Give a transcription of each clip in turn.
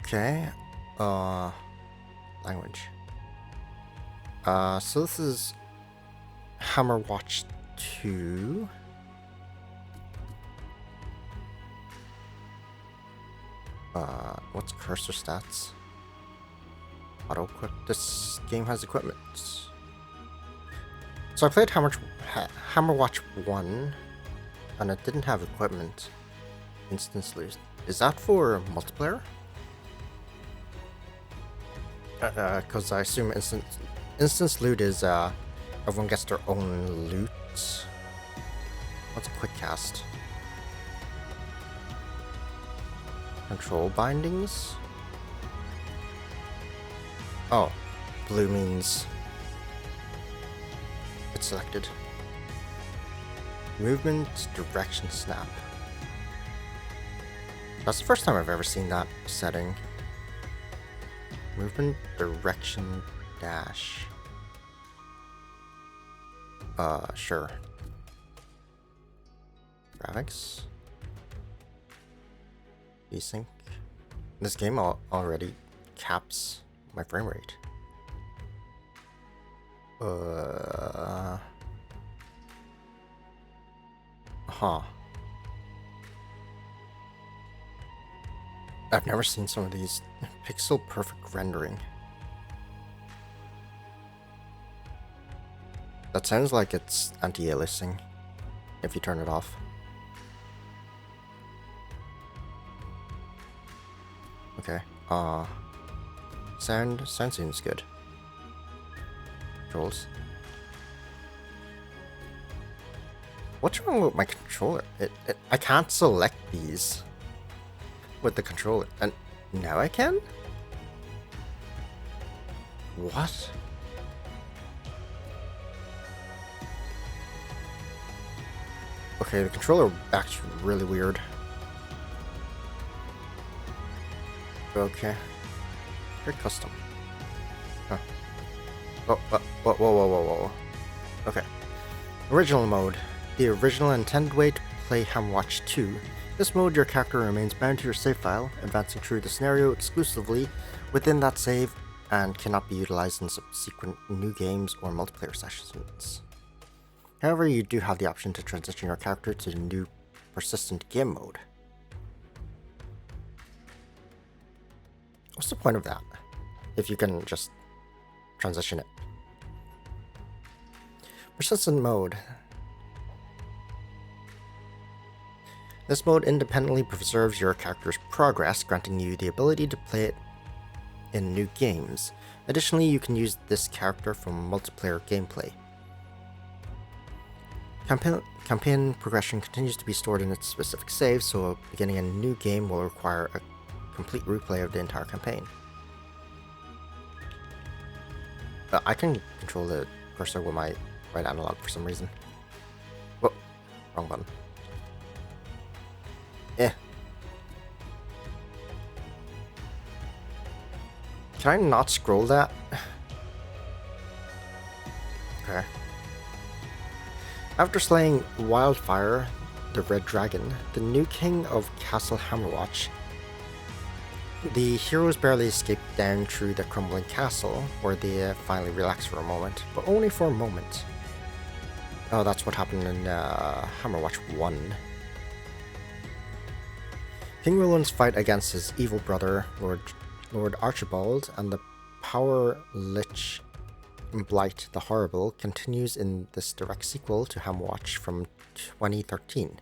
Okay. Language. So this is Hammerwatch 2. What's cursor stats? Auto equip. This game has equipment. So I played Hammerwatch 1, and it didn't have equipment. Instance loot. Is that for multiplayer? Because I assume instance loot is everyone gets their own loot. What's a quick cast? Control bindings? Oh, blue means it's selected. Movement direction snap. That's the first time I've ever seen that setting. Movement direction dash. Sure. Graphics. Desync. This game already caps my frame rate. I've never seen some of these pixel perfect rendering. That sounds like it's anti-aliasing if you turn it off. Okay. Sound seems good. Controls. What's wrong with my controller? I can't select these with the controller, and now I can? What? Okay, the controller acts really weird. Okay. Very custom. Huh. Whoa. Okay. Original mode. The original intended way to play Hammerwatch 2. This mode, your character remains bound to your save file, advancing through the scenario exclusively within that save, and cannot be utilized in subsequent new games or multiplayer sessions. However, you do have the option to transition your character to the new persistent game mode. What's the point of that, if you can just transition it? Persistent mode. This mode independently preserves your character's progress, granting you the ability to play it in new games. Additionally, you can use this character for multiplayer gameplay. Campaign progression continues to be stored in its specific save, so beginning a new game will require a complete replay of the entire campaign. I can control the cursor with my right analog for some reason. Whoa, wrong button. Can I not scroll that? Okay. After slaying Wildfire, the Red Dragon, the new king of Castle Hammerwatch, the heroes barely escape down through the crumbling castle, where they finally relax for a moment, but only for a moment. Oh, that's what happened in Hammerwatch 1. King Roland's fight against his evil brother, Lord Archibald, and the Power Lich Blight the Horrible continues in this direct sequel to Hammerwatch from 2013,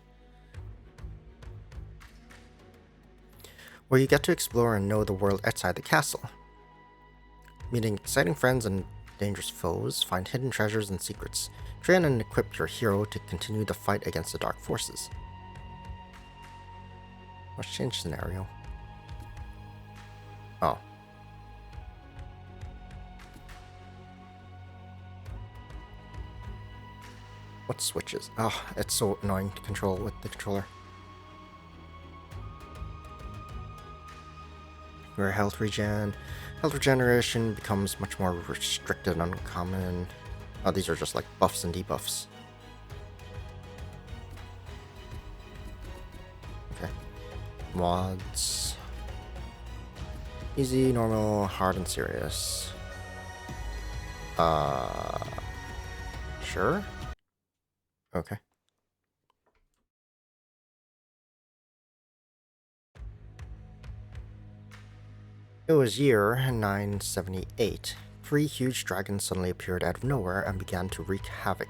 where you get to explore and know the world outside the castle. Meeting exciting friends and dangerous foes, find hidden treasures and secrets, train and equip your hero to continue the fight against the dark forces. Let's change scenario. Oh. What switches? Oh, it's so annoying to control with the controller. Your health regen. Health regeneration becomes much more restricted and uncommon. Oh, these are just like buffs and debuffs. Okay. Mods. Easy, normal, hard, and serious. Uh, sure? Okay. It was year 978. Three huge dragons suddenly appeared out of nowhere and began to wreak havoc.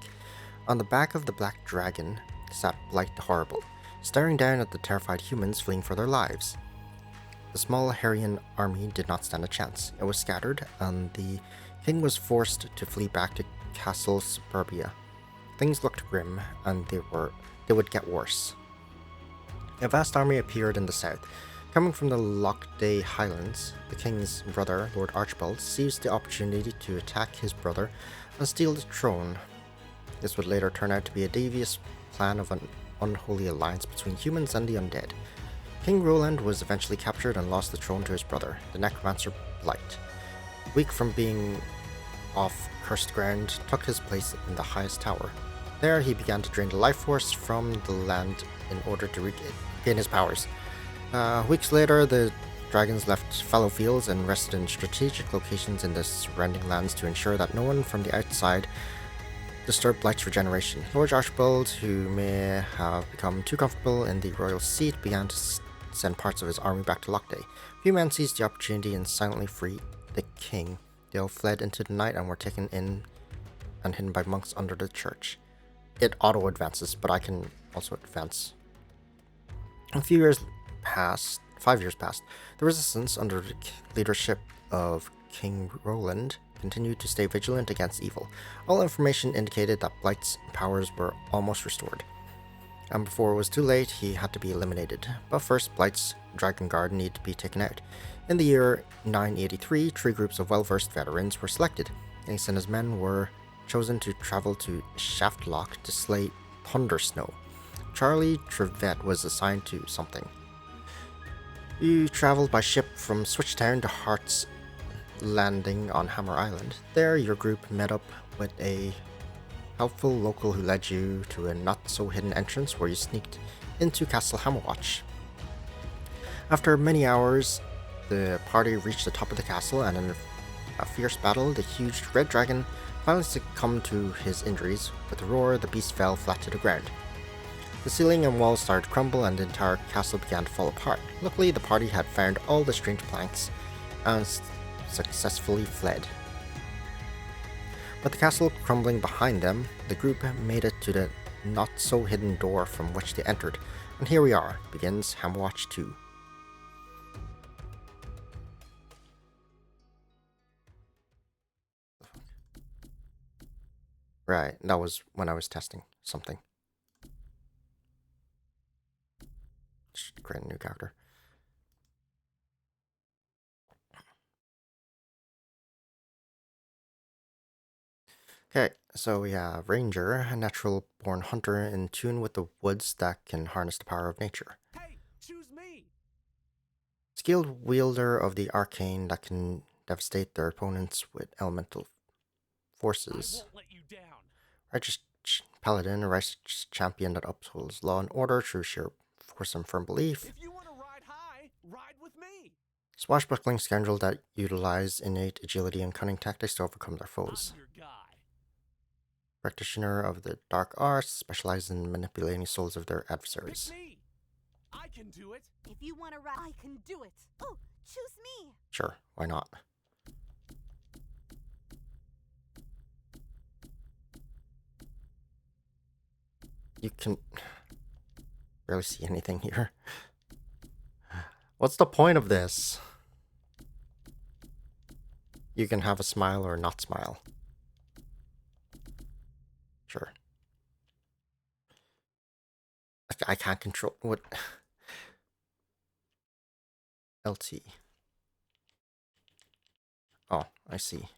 On the back of the black dragon sat Blight the Horrible, staring down at the terrified humans fleeing for their lives. The small Herian army did not stand a chance. It was scattered, and the king was forced to flee back to Castle Suburbia. Things looked grim, and they would get worse. A vast army appeared in the south. Coming from the Lockday Highlands, the king's brother, Lord Archibald, seized the opportunity to attack his brother and steal the throne. This would later turn out to be a devious plan of an unholy alliance between humans and the undead. King Roland was eventually captured and lost the throne to his brother, the necromancer Blight. Weak from being off cursed ground, took his place in the highest tower. There, he began to drain the life force from the land in order to regain his powers. Weeks later, the dragons left fallow fields and rested in strategic locations in the surrounding lands to ensure that no one from the outside disturbed Blight's regeneration. Lord Archibald, who may have become too comfortable in the royal seat, began to send parts of his army back to Lockday. Few men seized the opportunity and silently freed the king. They all fled into the night and were taken in and hidden by monks under the church. It auto-advances, but I can also advance. A few years passed, 5 years passed. The resistance, under the leadership of King Roland, continued to stay vigilant against evil. All information indicated that Blight's powers were almost restored. And before it was too late, he had to be eliminated. But first, Blight's Dragon Guard needed to be taken out. In the year 983, 3 groups of well-versed veterans were selected. Ace and his men were chosen to travel to Shaftlock to slay Thundersnow. Charlie Trevette was assigned to something. You traveled by ship from Switchtown to Heart's Landing on Hammer Island. There, your group met up with a helpful local who led you to a not-so-hidden entrance where you sneaked into Castle Hammerwatch. After many hours, the party reached the top of the castle, and in a fierce battle, the huge red dragon finally succumbed to his injuries. With a roar, the beast fell flat to the ground. The ceiling and walls started to crumble, and the entire castle began to fall apart. Luckily, the party had found all the strange planks and successfully fled. With the castle crumbling behind them, the group made it to the not-so-hidden door from which they entered. And here we are, begins Hammerwatch 2. Right, that was when I was testing something. Just create a new character. Okay, so we have Ranger, a natural-born hunter in tune with the woods that can harness the power of nature. Hey, choose me! Skilled wielder of the arcane that can devastate their opponents with elemental forces. I won't let you down. Righteous paladin, a righteous champion that upholds law and order through sheer force and firm belief. If you want to ride high, ride with me. Swashbuckling scoundrel that utilize innate agility and cunning tactics to overcome their foes. I'm your guy. Practitioner of the dark arts, specialized in manipulating the souls of their Pick adversaries. me. I can do it. If you want to ride, I can do it. Oh, choose me. Sure, why not? You can barely see anything here. What's the point of this? You can have a smile or not smile. Sure. I can't control what. LT. Oh, I see.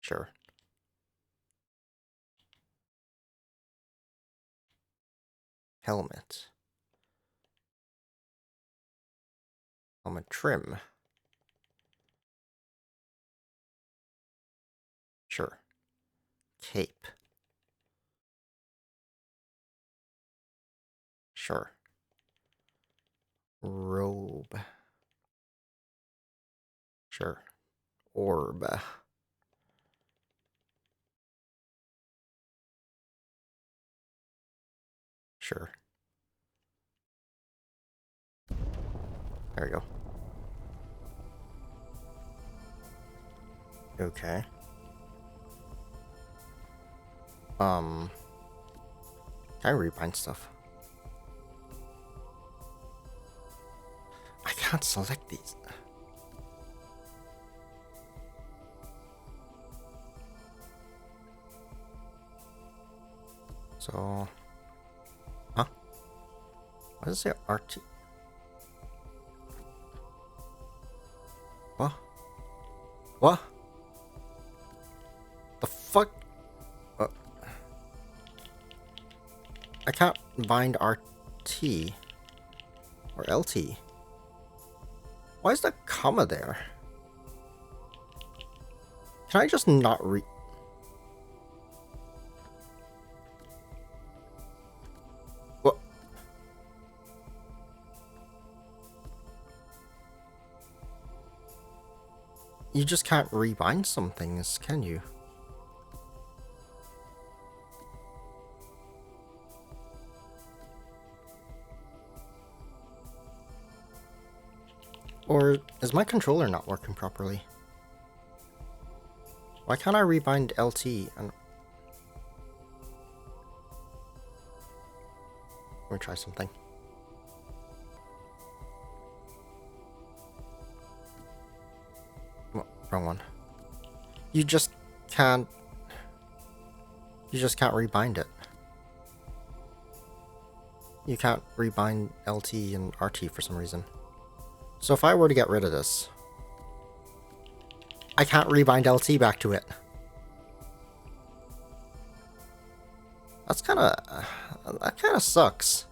Sure. Helmet. Helmet trim. Sure. Cape. Sure. Robe. Sure. Orb. Sure. There we go. Okay. Can I rebind stuff? I can't select these. So, huh? What does it say? RT? What? What? The fuck? I can't bind RT or LT. Why is that comma there? Can I just not read? What? You just can't rebind some things, can you? Or is my controller not working properly? Why can't I rebind LT and... Let me try something. Oh, wrong one. You just can't... You just can't rebind it. You can't rebind LT and RT for some reason. So if I were to get rid of this, I can't rebind LT back to it. That's that kind of sucks.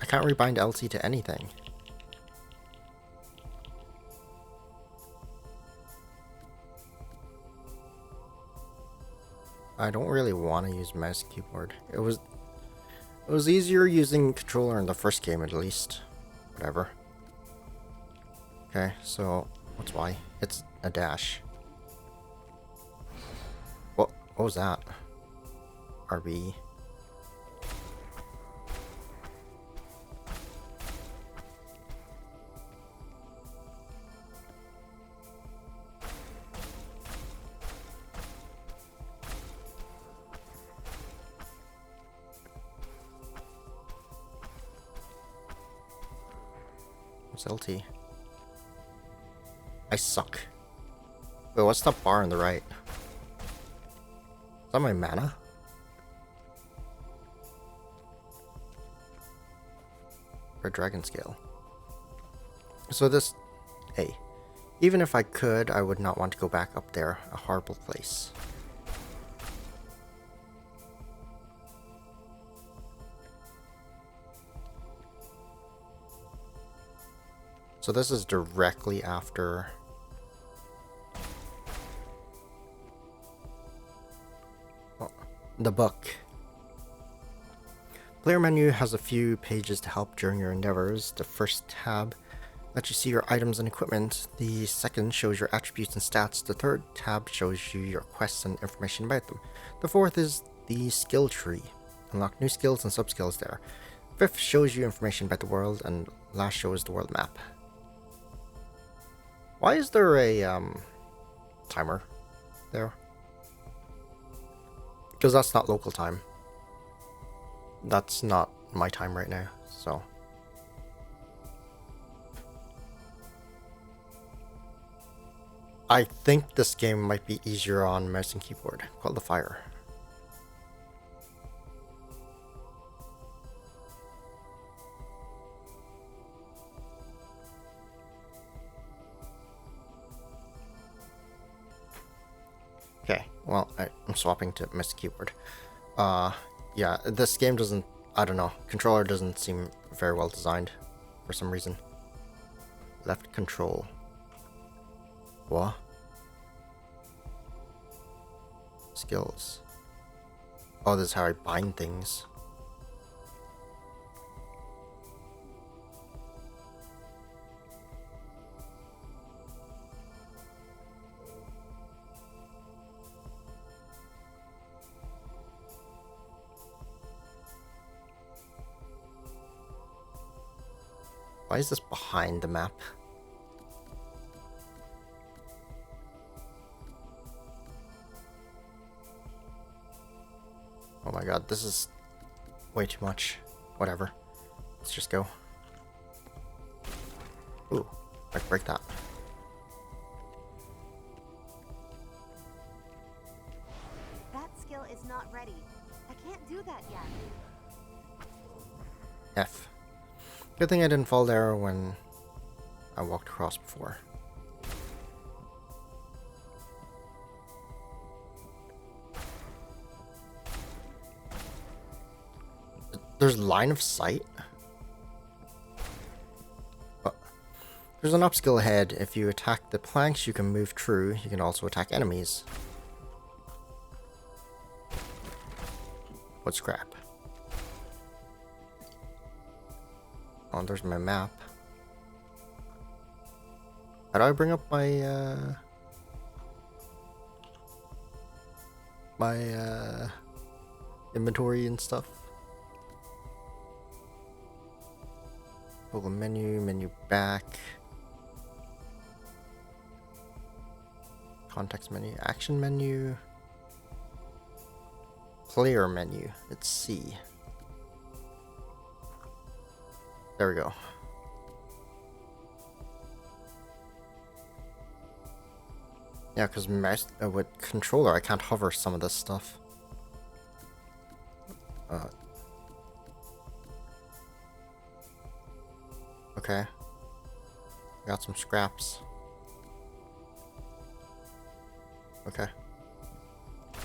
I can't rebind LT to anything. I don't really want to use mouse and keyboard. It was easier using controller in the first game, at least. Whatever. Okay, so what's Y? It's a dash. What was that? RB. What's LT? I suck. Wait, what's that bar on the right? Is that my mana? Or dragon scale? So this... Hey. Even if I could, I would not want to go back up there. A horrible place. So this is directly after... the book. Player menu has a few pages to help during your endeavors. The first tab lets you see your items and equipment. The second shows your attributes and stats. The third tab shows you your quests and information about them. The fourth is the skill tree. Unlock new skills and sub-skills there. Fifth shows you information about the world, and last shows the world map. Why is there a timer there? Because that's not local time. That's not my time right now, so. I think this game might be easier on mouse and keyboard. Call the fire. Okay, well, I'm swapping to miss keyboard. Yeah, this game doesn't, I don't know, controller doesn't seem very well designed for some reason. Left control. What? Skills. Oh, this is how I bind things. Why is this behind the map? Oh my god, this is way too much. Whatever. Let's just go. Ooh, I break that. That skill is not ready. I can't do that yet. F. Good thing I didn't fall there when I walked across before. There's line of sight? Oh. There's an up skill ahead. If you attack the planks, you can move through. You can also attack enemies. What scrap? Oh, there's my map. How do I bring up my, inventory and stuff? Google menu, menu back. Context menu, action menu. Player menu, it's C. There we go. Yeah, because with controller, I can't hover some of this stuff. Okay. Got some scraps. Okay. It's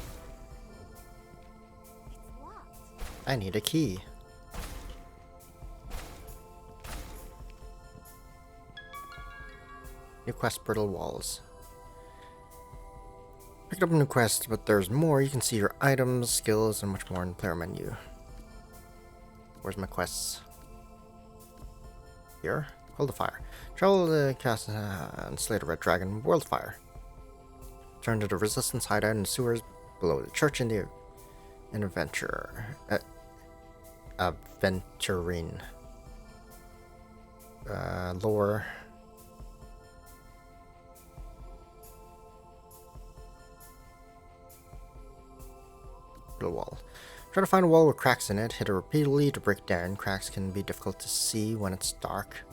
locked. I need a key. New quest, brittle walls. Picked up a new quest, but there's more. You can see your items, skills, and much more in the player menu. Where's my quests? Here? Call the fire. Travel the cast and slay the red dragon, world fire. Turn to the resistance hideout in the sewers below the church in the Aventurine. Lore. The wall. Try to find a wall with cracks in it. Hit it repeatedly to break down. Cracks can be difficult to see when it's dark,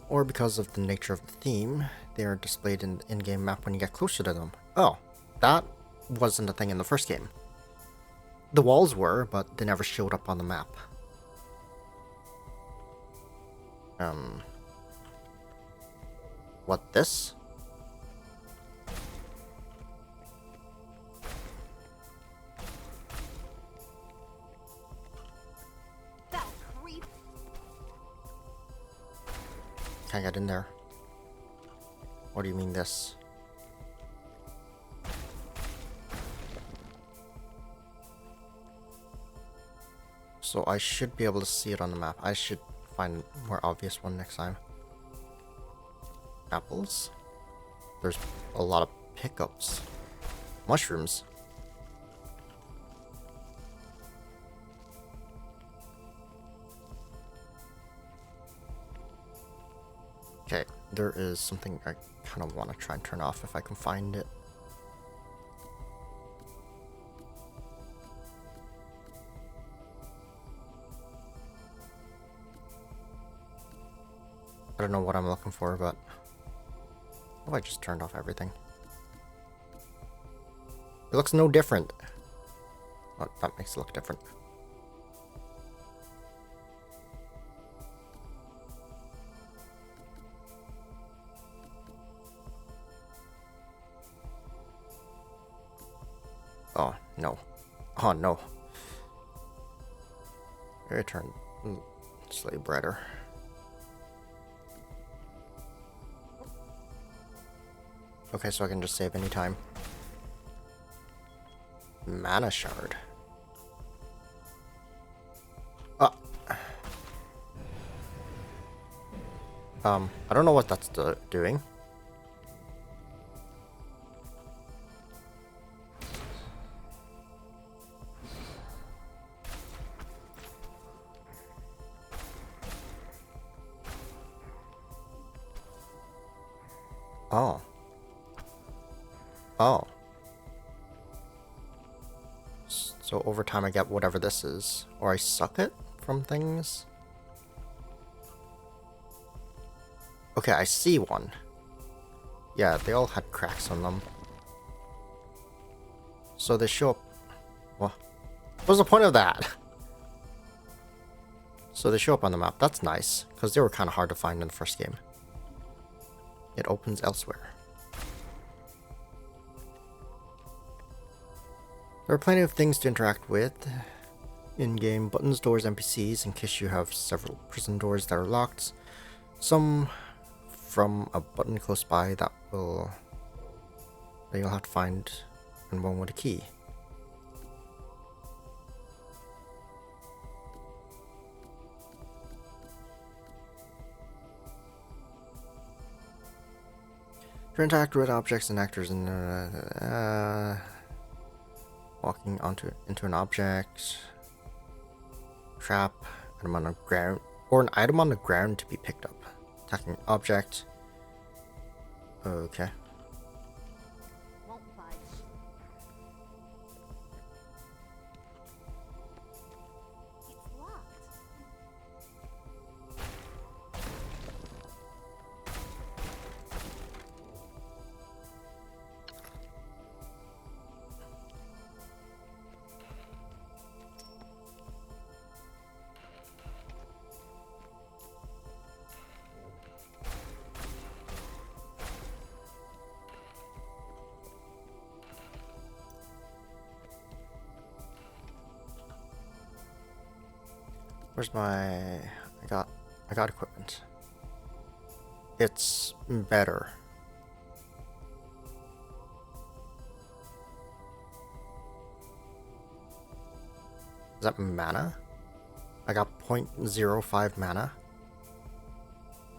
or because of the nature of the theme, they are displayed in the in-game map when you get closer to them. Oh, that wasn't a thing in the first game. The walls were, but they never showed up on the map. What, this? That creep. Can't get in there. What do you mean this? So I should be able to see it on the map. I should find a more obvious one next time. Apples. There's a lot of pickups. Mushrooms. Okay, there is something I kind of want to try and turn off if I can find it. I don't know what I'm looking for, but oh, I just turned off everything. It looks no different. Oh, that makes it look different. No. Oh no. Maybe turn slightly brighter. Okay, so I can just save anytime. Mana shard. Ah. I don't know what that's doing. Oh. Oh. So over time I get whatever this is. Or I suck it from things? Okay, I see one. Yeah, they all had cracks on them. So they show up... What? What's the point of that? So they show up on the map. That's nice, because they were kind of hard to find in the first game. It opens elsewhere. There are plenty of things to interact with. In-game buttons, doors, NPCs, in case you have several prison doors that are locked. Some from a button close by that you'll have to find, and one with a key. To interact with objects and actors in walking into an object, trap, item on the ground, or an item on the ground to be picked up. Attacking an object. Okay. Won't budge. It's locked. Where's my... I got equipment. It's better. Is that mana? I got 0.05 mana.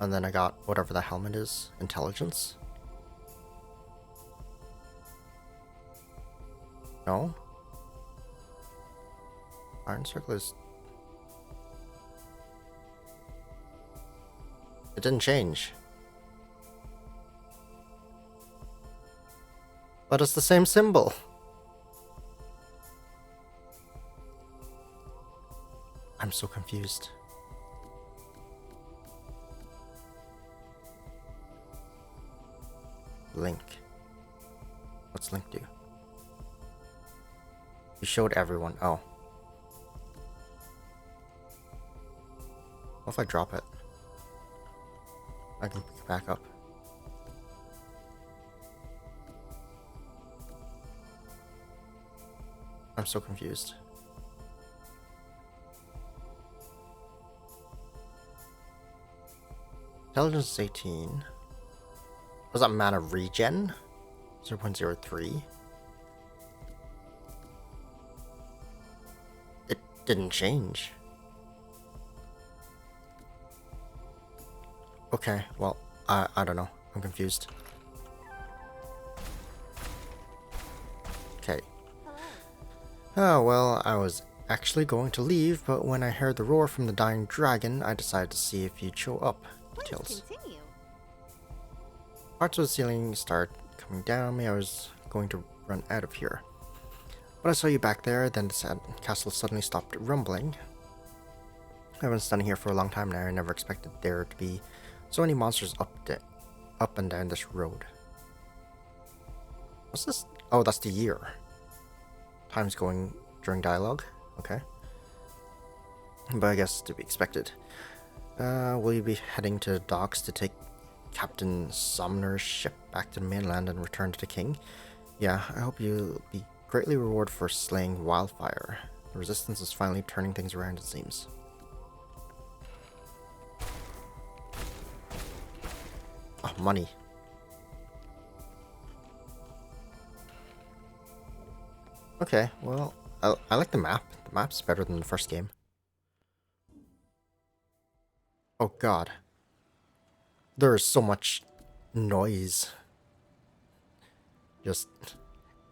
And then I got whatever the helmet is. Intelligence? No? Iron Circle is... It didn't change. But it's the same symbol. I'm so confused. Link. What's Link do? You showed everyone. Oh. What if I drop it? I can pick it back up. I'm so confused. Intelligence is 18. Was that mana regen? 0.03. It didn't change. Okay, well, I don't know. I'm confused. Okay. Oh, well, I was actually going to leave, but when I heard the roar from the dying dragon, I decided to see if you'd show up. Details. Please continue. Parts of the ceiling start coming down on me. I was going to run out of here. But I saw you back there, then the castle suddenly stopped rumbling. I've been standing here for a long time now. I never expected there to be so many monsters up and down this road. What's this? Oh, that's the year. Time's going during dialogue. Okay. But I guess to be expected. Will you be heading to the docks to take Captain Somner's ship back to the mainland and return to the king? Yeah, I hope you'll be Greatly reward for slaying Wildfire. The resistance is finally turning things around, it seems. Oh, money. Okay, well, I like the map. The map's better than the first game. Oh god. There is so much noise. Just,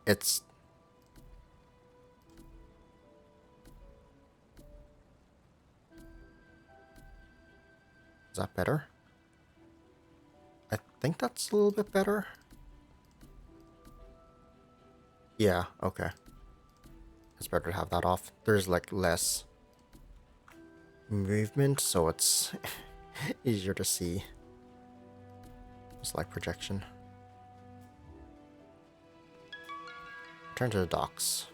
it's... Is that better? I think that's a little bit better. Yeah, okay. It's better to have that off. There's like less movement, so it's easier to see. It's like projection. Return to the docks.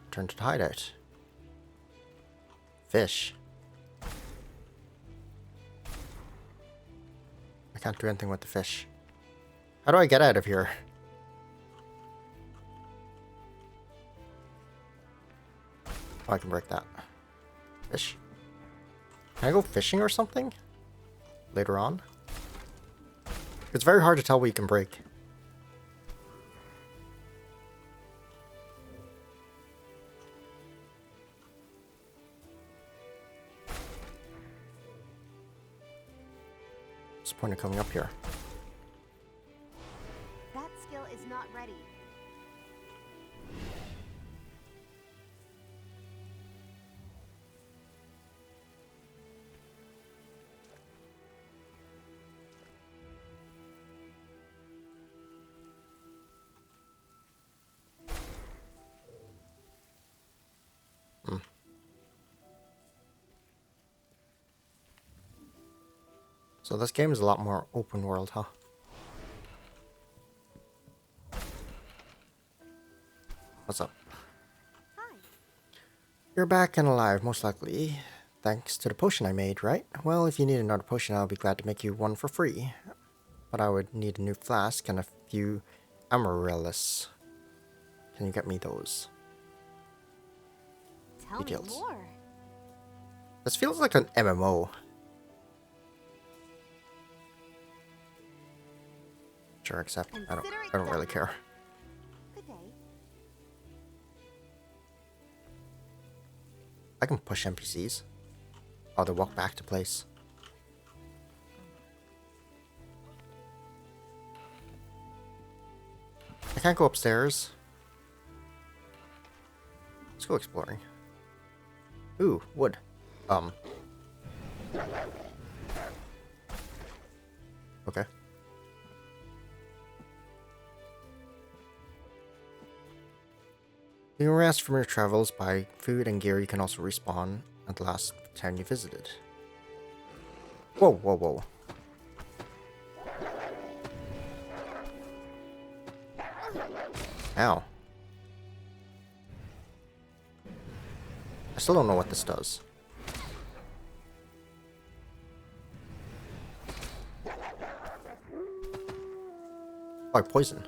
Return to the hideout. Fish. I can't do anything with the fish. How do I get out of here? Oh, I can break that. Fish. Can I go fishing or something? Later on? It's very hard to tell what you can break. What's the point of coming up here? That skill is not ready. So this game is a lot more open world, huh? What's up? Hi. You're back and alive, most likely. Thanks to the potion I made, right? Well, if you need another potion, I'll be glad to make you one for free. But I would need a new flask and a few amaryllis. Can you get me those? Tell me Details. more. This feels like an MMO. Sure, except I don't really care. Good day. I can push NPCs. Oh, they walk back to place. I can't go upstairs. Let's go exploring. Ooh, wood. Okay. You can rest from your travels, buy food and gear. You can also respawn at the last town you visited. Whoa, whoa, whoa. Ow. I still don't know what this does. Oh, poison.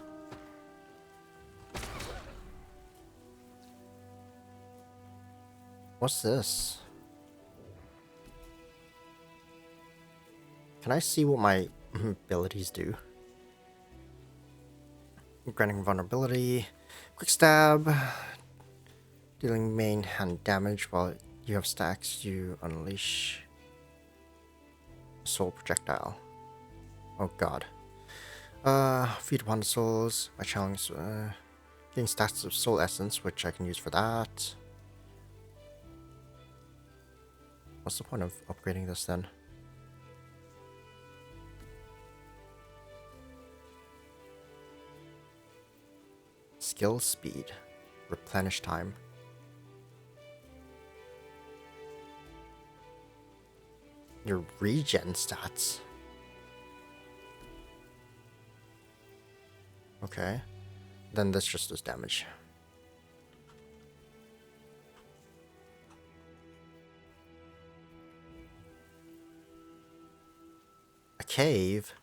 What's this? Can I see what my abilities do? Granting vulnerability, quick stab, dealing main hand damage while you have stacks, you unleash soul projectile. Oh god. Feed upon the souls by challenge, getting stacks of soul essence, which I can use for that. What's the point of upgrading this then? Skill speed. Replenish time. Your regen stats. Okay. Then this just does damage. A cave?